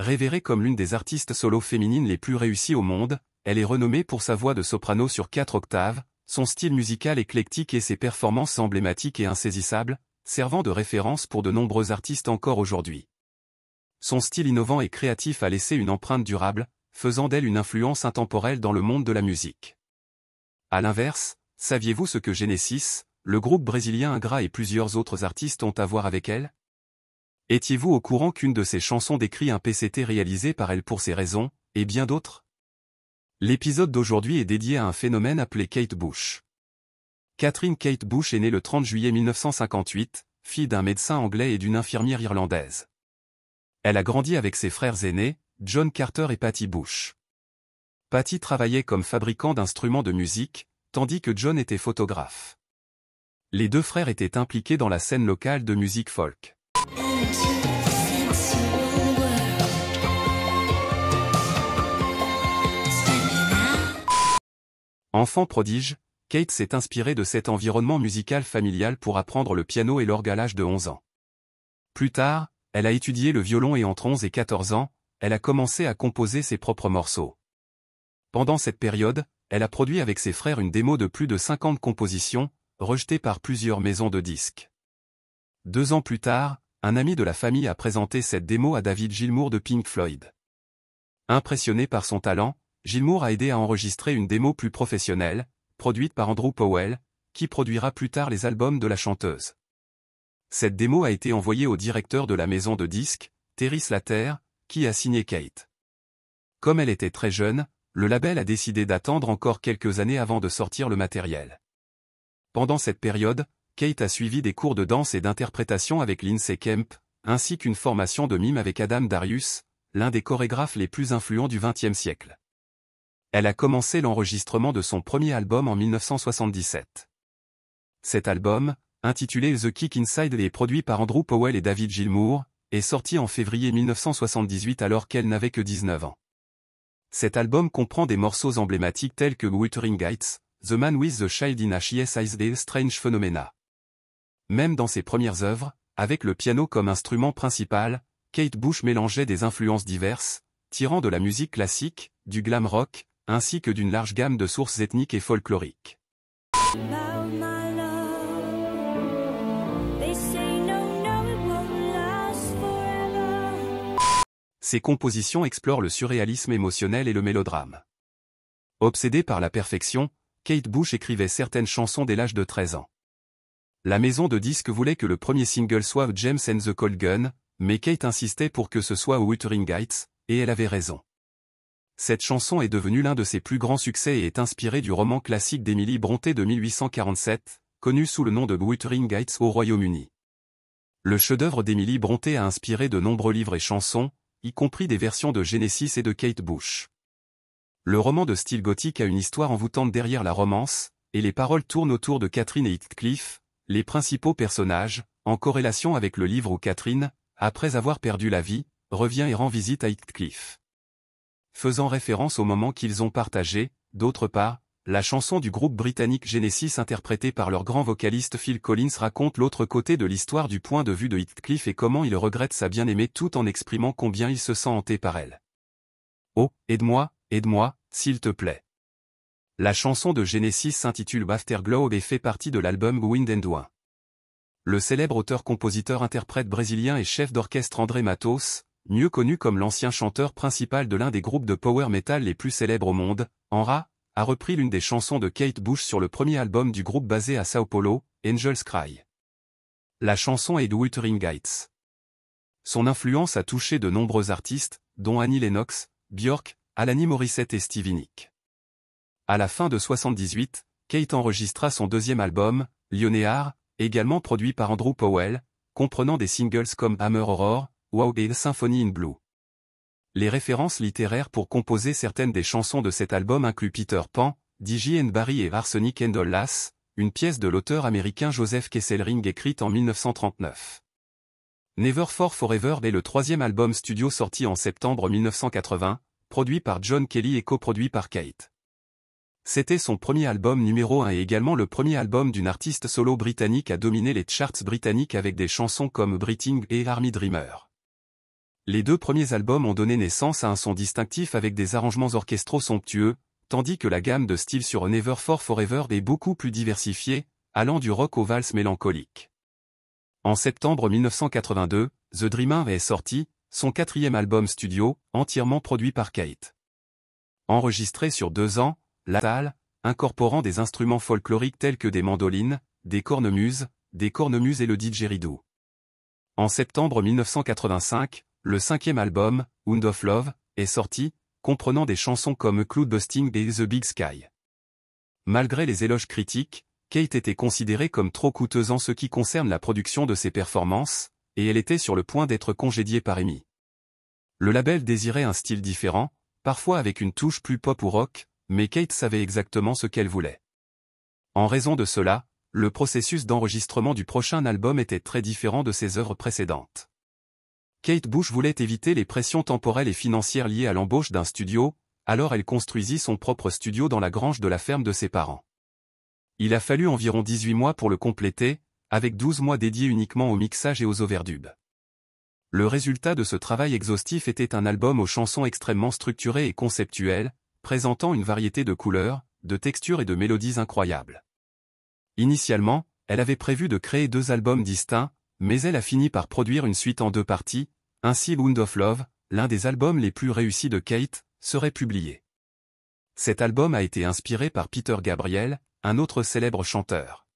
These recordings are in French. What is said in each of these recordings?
Révérée comme l'une des artistes solo féminines les plus réussies au monde, elle est renommée pour sa voix de soprano sur 4 octaves, son style musical éclectique et ses performances emblématiques et insaisissables, servant de référence pour de nombreux artistes encore aujourd'hui. Son style innovant et créatif a laissé une empreinte durable, faisant d'elle une influence intemporelle dans le monde de la musique. À l'inverse, saviez-vous ce que Genesis, le groupe brésilien Ingra et plusieurs autres artistes ont à voir avec elle? Étiez-vous au courant qu'une de ses chansons décrit un PCT réalisé par elle pour ces raisons, et bien d'autres? L'épisode d'aujourd'hui est dédié à un phénomène appelé Kate Bush. Catherine Kate Bush est née le 30 juillet 1958, fille d'un médecin anglais et d'une infirmière irlandaise. Elle a grandi avec ses frères aînés, John Carter et Patty Bush. Patty travaillait comme fabricant d'instruments de musique, tandis que John était photographe. Les deux frères étaient impliqués dans la scène locale de musique folk. Enfant prodige, Kate s'est inspirée de cet environnement musical familial pour apprendre le piano et l'orgue à l'âge de 11 ans. Plus tard, elle a étudié le violon et entre 11 et 14 ans, elle a commencé à composer ses propres morceaux. Pendant cette période, elle a produit avec ses frères une démo de plus de 50 compositions, rejetée par plusieurs maisons de disques. 2 ans plus tard, un ami de la famille a présenté cette démo à David Gilmour de Pink Floyd. Impressionné par son talent, Gilmour a aidé à enregistrer une démo plus professionnelle, produite par Andrew Powell, qui produira plus tard les albums de la chanteuse. Cette démo a été envoyée au directeur de la maison de disques, Terry Slater, qui a signé Kate. Comme elle était très jeune, le label a décidé d'attendre encore quelques années avant de sortir le matériel. Pendant cette période, Kate a suivi des cours de danse et d'interprétation avec Lindsay Kemp, ainsi qu'une formation de mime avec Adam Darius, l'un des chorégraphes les plus influents du XXe siècle. Elle a commencé l'enregistrement de son premier album en 1977. Cet album, intitulé The Kick Inside et produit par Andrew Powell et David Gilmour, est sorti en février 1978 alors qu'elle n'avait que 19 ans. Cet album comprend des morceaux emblématiques tels que Wuthering Heights, The Man with the Child in His Eyes et Strange Phenomena. Même dans ses premières œuvres, avec le piano comme instrument principal, Kate Bush mélangeait des influences diverses, tirant de la musique classique, du glam rock, ainsi que d'une large gamme de sources ethniques et folkloriques. Ses compositions explorent le surréalisme émotionnel et le mélodrame. Obsédée par la perfection, Kate Bush écrivait certaines chansons dès l'âge de 13 ans. La maison de disques voulait que le premier single soit James and the Cold Gun, mais Kate insistait pour que ce soit Wuthering Heights, et elle avait raison. Cette chanson est devenue l'un de ses plus grands succès et est inspirée du roman classique d'Emily Brontë de 1847, connu sous le nom de Wuthering Heights au Royaume-Uni. Le chef-d'œuvre d'Emily Brontë a inspiré de nombreux livres et chansons, y compris des versions de Genesis et de Kate Bush. Le roman de style gothique a une histoire envoûtante derrière la romance, et les paroles tournent autour de Catherine et Heathcliff, les principaux personnages, en corrélation avec le livre où Catherine, après avoir perdu la vie, revient et rend visite à Heathcliff. Faisant référence au moment qu'ils ont partagé, d'autre part, la chanson du groupe britannique Genesis interprétée par leur grand vocaliste Phil Collins raconte l'autre côté de l'histoire du point de vue de Heathcliff et comment il regrette sa bien-aimée tout en exprimant combien il se sent hanté par elle. Oh, aide-moi, s'il te plaît. La chanson de Genesis s'intitule Afterglow et fait partie de l'album Wind and Wine. Le célèbre auteur-compositeur-interprète brésilien et chef d'orchestre André Matos, mieux connu comme l'ancien chanteur principal de l'un des groupes de power metal les plus célèbres au monde, Anra, a repris l'une des chansons de Kate Bush sur le premier album du groupe basé à Sao Paulo, Angel's Cry. La chanson est de Wuthering Heights. Son influence a touché de nombreux artistes, dont Annie Lennox, Björk, Alanis Morissette et Stevie Nicks. À la fin de 1978, Kate enregistra son deuxième album, Lionheart, également produit par Andrew Powell, comprenant des singles comme Hammer Horror, Wow et Symphony in Blue. Les références littéraires pour composer certaines des chansons de cet album incluent Peter Pan, D.J. Barry et Arsenic and Lass, une pièce de l'auteur américain Joseph Kesselring écrite en 1939. Never for Forever est le troisième album studio sorti en septembre 1980, produit par John Kelly et coproduit par Kate. C'était son premier album numéro 1 et également le premier album d'une artiste solo britannique à dominer les charts britanniques avec des chansons comme Breathing et Army Dreamer. Les 2 premiers albums ont donné naissance à un son distinctif avec des arrangements orchestraux somptueux, tandis que la gamme de styles sur Never for Forever est beaucoup plus diversifiée, allant du rock aux valses mélancoliques. En septembre 1982, The Dreamer est sorti, son 4e album studio, entièrement produit par Kate. Enregistré sur 2 ans, la salle, incorporant des instruments folkloriques tels que des mandolines, des cornemuses et le didgeridoo. En septembre 1985, le 5e album, Hound of Love, est sorti, comprenant des chansons comme Cloudbusting et The Big Sky. Malgré les éloges critiques, Kate était considérée comme trop coûteuse en ce qui concerne la production de ses performances, et elle était sur le point d'être congédiée par EMI. Le label désirait un style différent, parfois avec une touche plus pop ou rock, mais Kate savait exactement ce qu'elle voulait. En raison de cela, le processus d'enregistrement du prochain album était très différent de ses œuvres précédentes. Kate Bush voulait éviter les pressions temporelles et financières liées à l'embauche d'un studio, alors elle construisit son propre studio dans la grange de la ferme de ses parents. Il a fallu environ 18 mois pour le compléter, avec 12 mois dédiés uniquement au mixage et aux overdubs. Le résultat de ce travail exhaustif était un album aux chansons extrêmement structurées et conceptuelles, présentant une variété de couleurs, de textures et de mélodies incroyables. Initialement, elle avait prévu de créer 2 albums distincts, mais elle a fini par produire une suite en 2 parties, ainsi Hound of Love, l'un des albums les plus réussis de Kate, serait publié. Cet album a été inspiré par Peter Gabriel, un autre célèbre chanteur.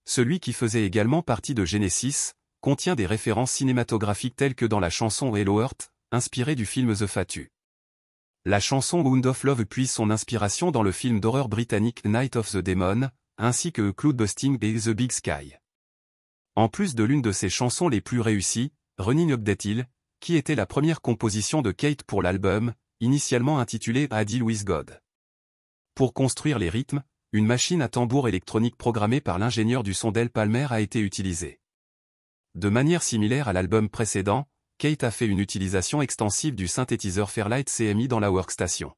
Celui qui faisait également partie de Genesis, contient des références cinématographiques telles que dans la chanson Hello Earth, inspirée du film The Fatu. La chanson Hound of Love puise son inspiration dans le film d'horreur britannique Night of the Demon, ainsi que Cloudbusting et The Big Sky. En plus de l'une de ses chansons les plus réussies, Running Up That Hill, qui était la première composition de Kate pour l'album, initialement intitulé A Deal with God. Pour construire les rythmes, une machine à tambour électronique programmée par l'ingénieur du son Del Palmer a été utilisée. De manière similaire à l'album précédent, Kate a fait une utilisation extensive du synthétiseur Fairlight CMI dans la workstation.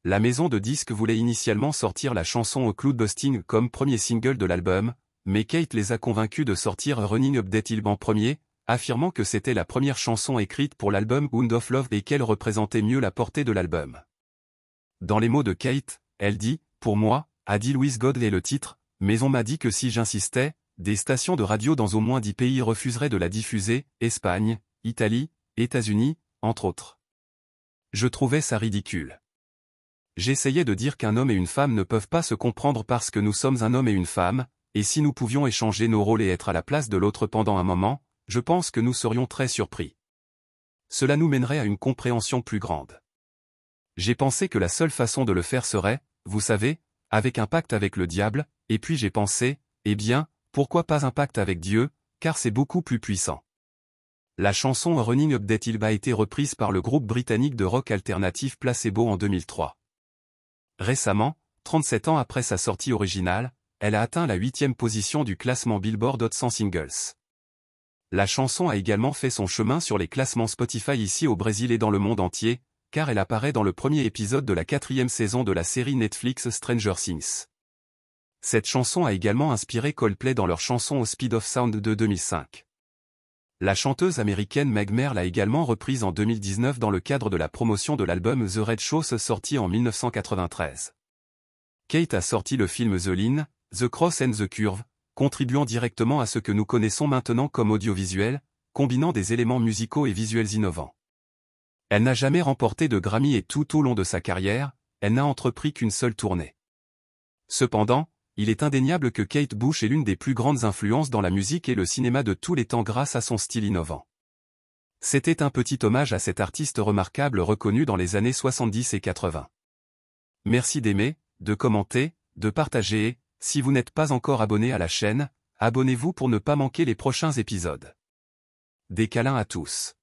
La maison de disques voulait initialement sortir la chanson Cloudbusting comme premier single de l'album, mais Kate les a convaincus de sortir Running Up That Hill en premier, affirmant que c'était la première chanson écrite pour l'album Hound of Love et qu'elle représentait mieux la portée de l'album. Dans les mots de Kate, elle dit « Pour moi, A Deal with God est le titre, mais on m'a dit que si j'insistais, des stations de radio dans au moins 10 pays refuseraient de la diffuser, Espagne, Italie, États-Unis, entre autres. Je trouvais ça ridicule. J'essayais de dire qu'un homme et une femme ne peuvent pas se comprendre parce que nous sommes un homme et une femme, et si nous pouvions échanger nos rôles et être à la place de l'autre pendant un moment, je pense que nous serions très surpris. Cela nous mènerait à une compréhension plus grande. J'ai pensé que la seule façon de le faire serait, vous savez, avec un pacte avec le diable, et puis j'ai pensé, eh bien, pourquoi pas un pacte avec Dieu, car c'est beaucoup plus puissant. La chanson Running Up That Hill a été reprise par le groupe britannique de rock alternatif Placebo en 2003. Récemment, 37 ans après sa sortie originale, elle a atteint la 8e position du classement Billboard Hot 100 Singles. La chanson a également fait son chemin sur les classements Spotify ici au Brésil et dans le monde entier, car elle apparaît dans le premier épisode de la 4e saison de la série Netflix Stranger Things. Cette chanson a également inspiré Coldplay dans leur chanson au Speed of Sound de 2005. La chanteuse américaine Meg Merle l'a également reprise en 2019 dans le cadre de la promotion de l'album The Red Shoes sorti en 1993. Kate a sorti le film The Line, The Cross and the Curve, contribuant directement à ce que nous connaissons maintenant comme audiovisuel, combinant des éléments musicaux et visuels innovants. Elle n'a jamais remporté de Grammy et tout au long de sa carrière, elle n'a entrepris qu'une seule tournée. Cependant, il est indéniable que Kate Bush est l'une des plus grandes influences dans la musique et le cinéma de tous les temps grâce à son style innovant. C'était un petit hommage à cet artiste remarquable reconnu dans les années 70 et 80. Merci d'aimer, de commenter, de partager et, si vous n'êtes pas encore abonné à la chaîne, abonnez-vous pour ne pas manquer les prochains épisodes. Des câlins à tous.